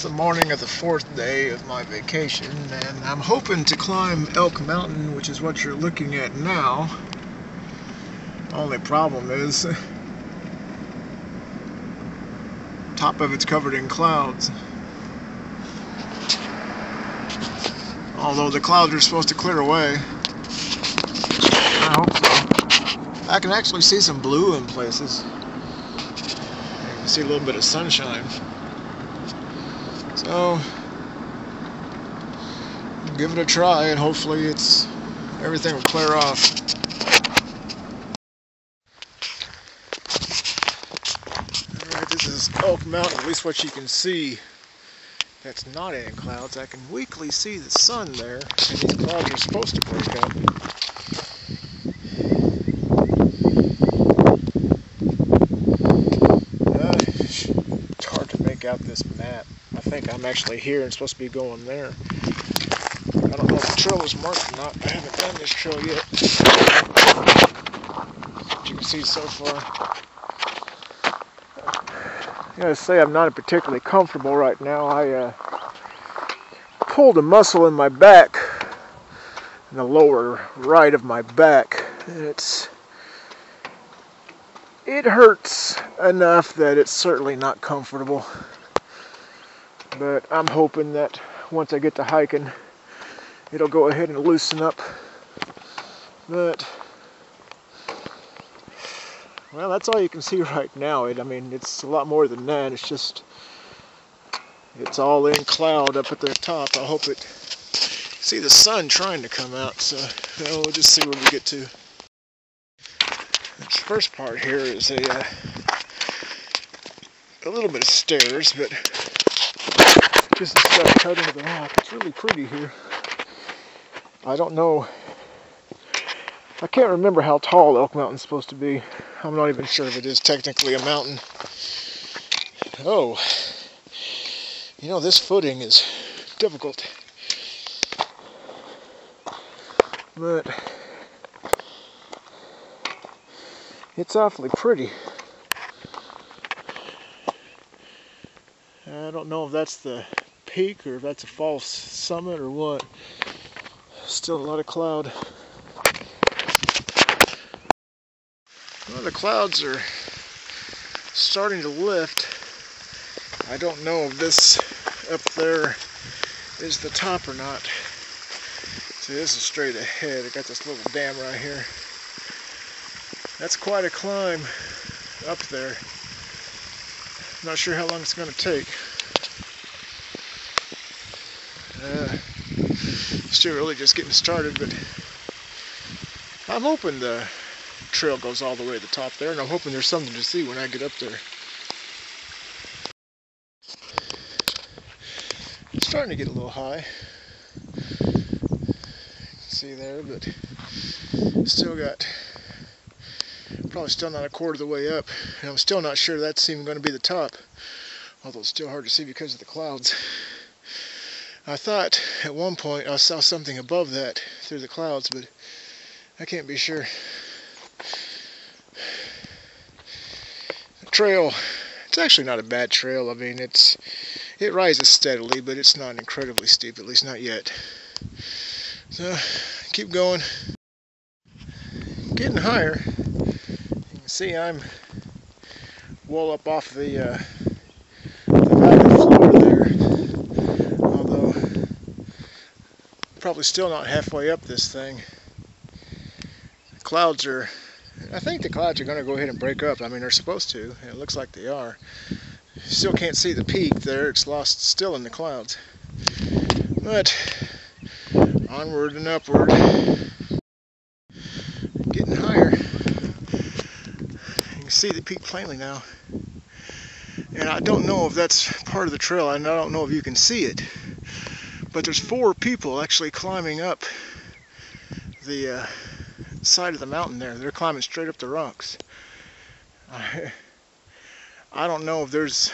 the morning of the 4th day of my vacation, and I'm hoping to climb Elk Mountain, which is what you're looking at now. Only problem is, top of it's covered in clouds. Although the clouds are supposed to clear away. I hope so. I can actually see some blue in places. You can see a little bit of sunshine. So, give it a try and hopefully everything will clear off. Alright, this is Elk Mountain, at least what you can see. That's not in clouds. I can weakly see the sun there, and these clouds are supposed to break up. It's hard to make out this map. I think I'm actually here and supposed to be going there. I don't know if the trail is marked or not. I haven't done this trail yet. As you can see so far. I gotta say, I'm not particularly comfortable right now. I pulled a muscle in my back, in the lower right of my back. It hurts enough that it's certainly not comfortable. But I'm hoping that once I get to hiking, it'll go ahead and loosen up. But well, that's all you can see right now. I mean, it's a lot more than that. It's all in cloud up at the top. I hope see the sun trying to come out. So we'll just see where we get to. This first part here is a little bit of stairs, but just the stuff cut into the rock. It's really pretty here. I don't know. I can't remember how tall Elk Mountain's supposed to be. I'm not even sure if it is technically a mountain. Oh, you know, this footing is difficult. But it's awfully pretty. I don't know if that's the peak or if that's a false summit or what. Still a lot of cloud. Well, the clouds are starting to lift. I don't know if this up there is the top or not. See, this is straight ahead. I got this little dam right here. That's quite a climb up there. Not sure how long it's going to take. Still really just getting started, but I'm hoping the trail goes all the way to the top there, and I'm hoping there's something to see when I get up there. It's starting to get a little high. You can see there, but still got probably still not a quarter of the way up, and I'm still not sure that's even going to be the top, although it's still hard to see because of the clouds. I thought at one point I saw something above that through the clouds, but I can't be sure. The trail, it's actually not a bad trail. I mean, it rises steadily, but it's not incredibly steep, at least not yet. So, keep going. Getting higher. You can see I'm well up off the valley floor there. Although, probably still not halfway up this thing. The clouds are, I think the clouds are going to go ahead and break up. I mean, they're supposed to, and it looks like they are. Still can't see the peak there. It's lost still in the clouds. But onward and upward. Getting higher. You can see the peak plainly now. And I don't know if that's part of the trail, and I don't know if you can see it. But there's 4 people actually climbing up the side of the mountain there. They're climbing straight up the rocks. I don't know if there's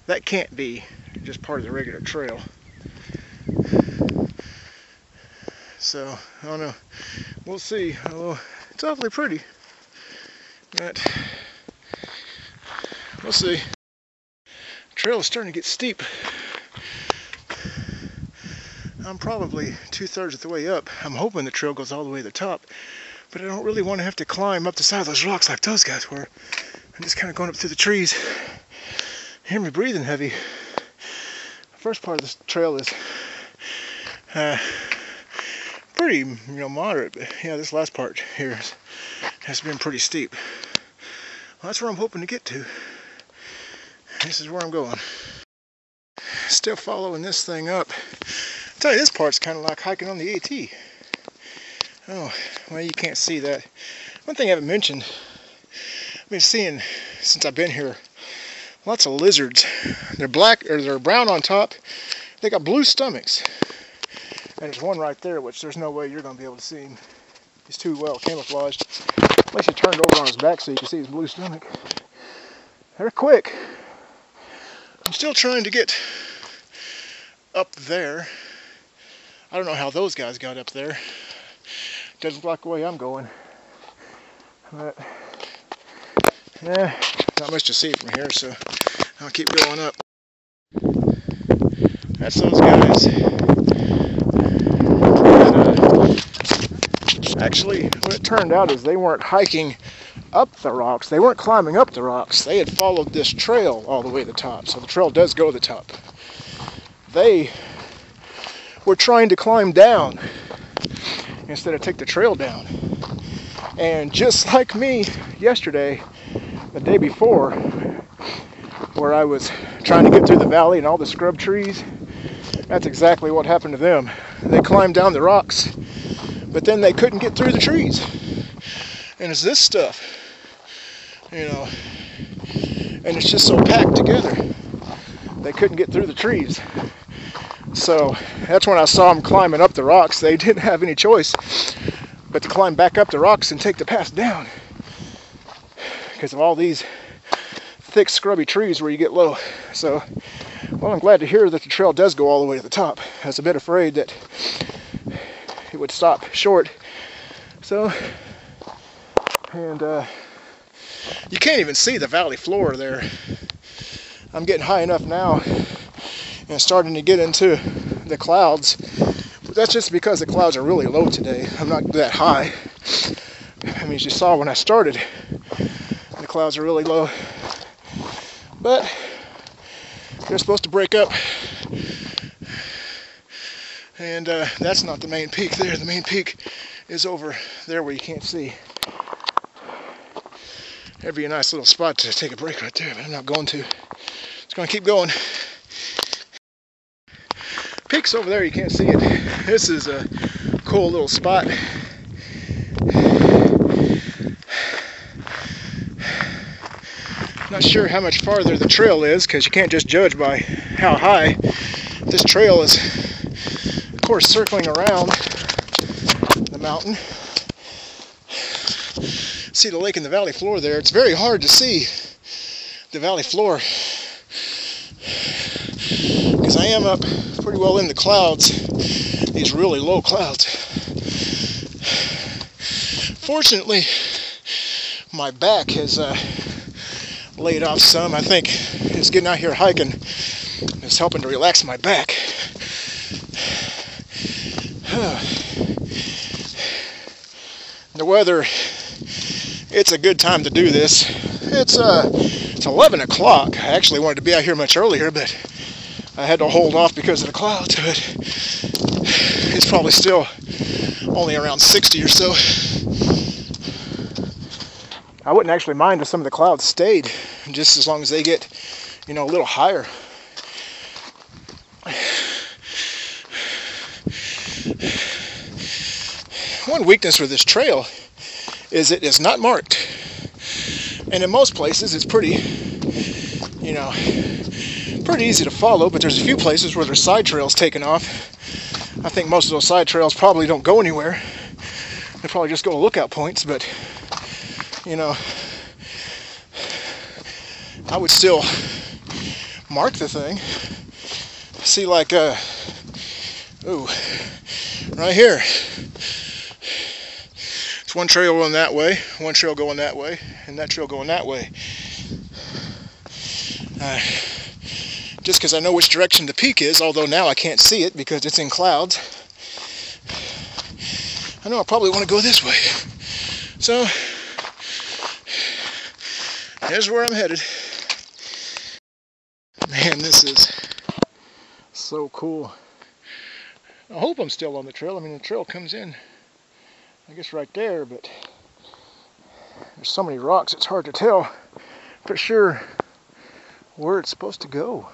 that can't be just part of the regular trail. So I don't know, we'll see. Oh, it's awfully pretty, but we'll see. trail is starting to get steep. I'm probably 2/3 of the way up. I'm hoping the trail goes all the way to the top, but I don't really want to have to climb up the side of those rocks like those guys were. I'm just kind of going up through the trees. Hear me breathing heavy. The first part of this trail is pretty, moderate, but yeah, this last part here has been pretty steep. Well, that's where I'm hoping to get to. This is where I'm going. Still following this thing up. I tell you, this part's kind of like hiking on the AT. Oh, well, you can't see that. One thing I haven't mentioned, I've been seeing since I've been here, lots of lizards. They're black, or they're brown on top. They got blue stomachs. And there's one right there, which there's no way you're going to be able to see him. He's too well camouflaged. Unless you turned over on his back so you can see his blue stomach. They're quick. I'm still trying to get up there. I don't know how those guys got up there. Doesn't look like the way I'm going. But, not much to see from here, so I'll keep going up. That's those guys. Actually, what it turned out is they weren't hiking up the rocks. They weren't climbing up the rocks. They had followed this trail all the way to the top. So the trail does go to the top. They were trying to climb down instead of take the trail down. And just like me yesterday, the day before, where I was trying to get through the valley and all the scrub trees, that's exactly what happened to them. They climbed down the rocks, but then they couldn't get through the trees. And it's this stuff, and it's just so packed together, they couldn't get through the trees. So that's when I saw them climbing up the rocks. They didn't have any choice but to climb back up the rocks and take the path down because of all these thick scrubby trees where you get low. So, well, I'm glad to hear that the trail does go all the way to the top. I was a bit afraid that it would stop short. So, and you can't even see the valley floor there. I'm getting high enough now and starting to get into the clouds. But that's just because the clouds are really low today. I'm not that high. I mean, as you saw when I started, the clouds are really low. But they're supposed to break up. And that's not the main peak there. The main peak is over there where you can't see. That'd be a nice little spot to take a break right there, but I'm not going to. Just going to keep going. Peak's over there, you can't see it. This is a cool little spot. Not sure how much farther the trail is, because you can't just judge by how high. This trail is, of course, circling around the mountain. See the lake and the valley floor there. It's very hard to see the valley floor because I am up pretty well in the clouds, these really low clouds. Fortunately, my back has laid off some. I think just getting out here hiking is helping to relax my back. The weather, it's a good time to do this. It's 11 o'clock. I actually wanted to be out here much earlier, but I had to hold off because of the clouds. But it's probably still only around 60 or so. I wouldn't actually mind if some of the clouds stayed, just as long as they get, a little higher. One weakness with this trail is it is not marked. And in most places it's pretty easy to follow, but there's a few places where there's side trails taken off. I think most of those side trails probably don't go anywhere. They probably just go to lookout points, but I would still mark the thing. See, like, right here. It's one trail going that way, one trail going that way, and that trail going that way. just because I know which direction the peak is, although now I can't see it because it's in clouds. I know I probably want to go this way. So, here's where I'm headed. Man, this is so cool. I hope I'm still on the trail. I mean, the trail comes in, I guess, right there, but there's so many rocks, it's hard to tell for sure where it's supposed to go.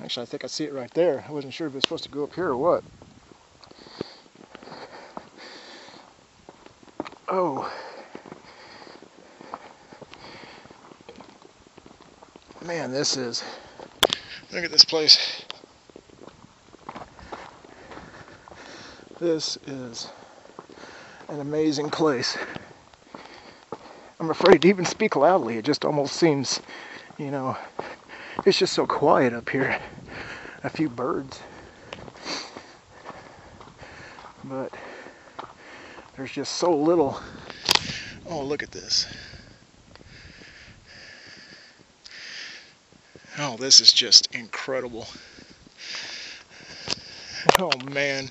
Actually, I think I see it right there. I wasn't sure if it's supposed to go up here or what. Oh. Man, this is... Look at this place. This is an amazing place. I'm afraid to even speak loudly. It just almost seems, you know, it's just so quiet up here. A few birds. But there's just so little. Oh, look at this. Oh, this is just incredible. Oh man,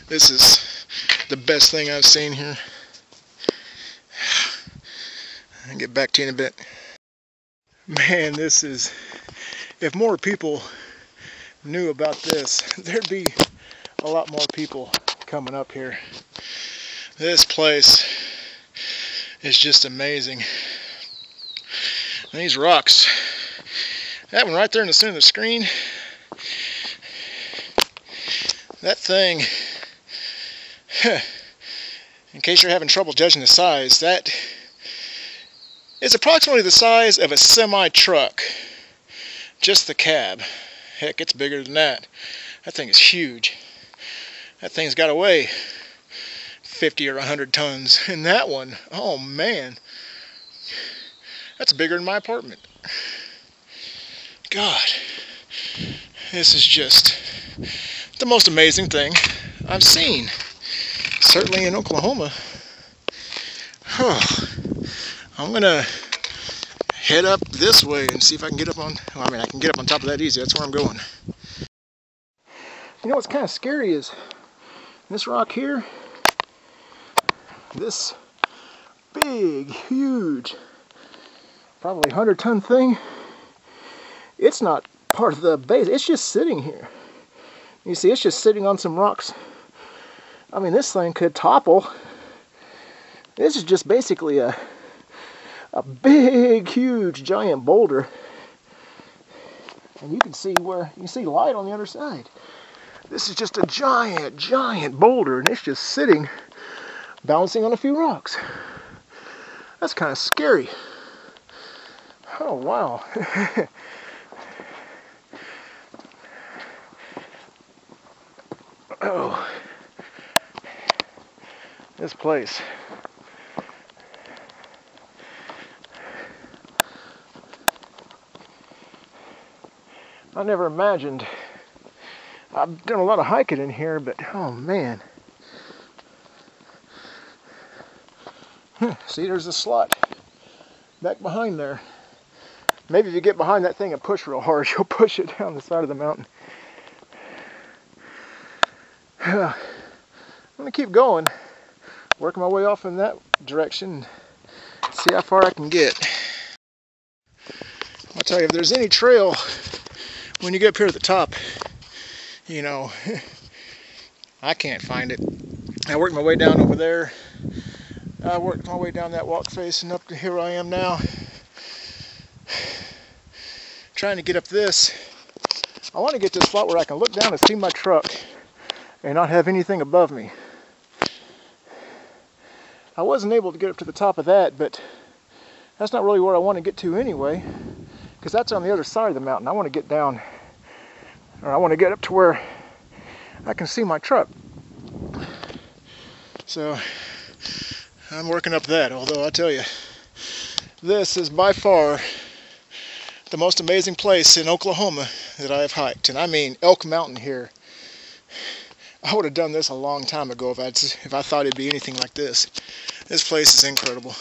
this is the best thing I've seen here. I'll get back to you in a bit. Man, this is, if more people knew about this, there'd be a lot more people coming up here. This place is just amazing. And these rocks, that one right there in the center of the screen, that thing, in case you're having trouble judging the size, that is approximately the size of a semi-truck. Just the cab. Heck, it's bigger than that. That thing is huge. That thing's got to weigh 50 or 100 tons. And that one, oh man, that's bigger than my apartment. God, this is just the most amazing thing I've seen. Certainly in Oklahoma. I'm gonna head up this way and see if I can get up on, well, I mean, I can get up on top of that easy. That's where I'm going. You know what's kind of scary is this rock here, this big, huge, probably 100-ton thing, it's not part of the base. It's just sitting here. You see, it's just sitting on some rocks. I mean, this thing could topple. This is just basically a big, huge, giant boulder. And you can see light on the other side. This is just a giant, giant boulder, and it's just sitting, bouncing on a few rocks. That's kind of scary. Oh, wow. Oh, this place. I never imagined. I've done a lot of hiking in here, but oh man. See, there's a slot back behind there. Maybe if you get behind that thing and push real hard, you'll push it down the side of the mountain. I'm gonna keep going, working my way off in that direction, see how far I can get. I'll tell you, if there's any trail when you get up here at the top, you know, I can't find it. I worked my way down over there. I worked my way down that walk face and up to here I am now. Trying to get up this. I want to get to a spot where I can look down and see my truck and not have anything above me. I wasn't able to get up to the top of that, but that's not really where I want to get to anyway, because that's on the other side of the mountain. I want to get down, or I want to get up to where I can see my truck. So I'm working up that, although I tell you, this is by far the most amazing place in Oklahoma that I have hiked. And I mean Elk Mountain here. I would have done this a long time ago if I thought it'd be anything like this. This place is incredible.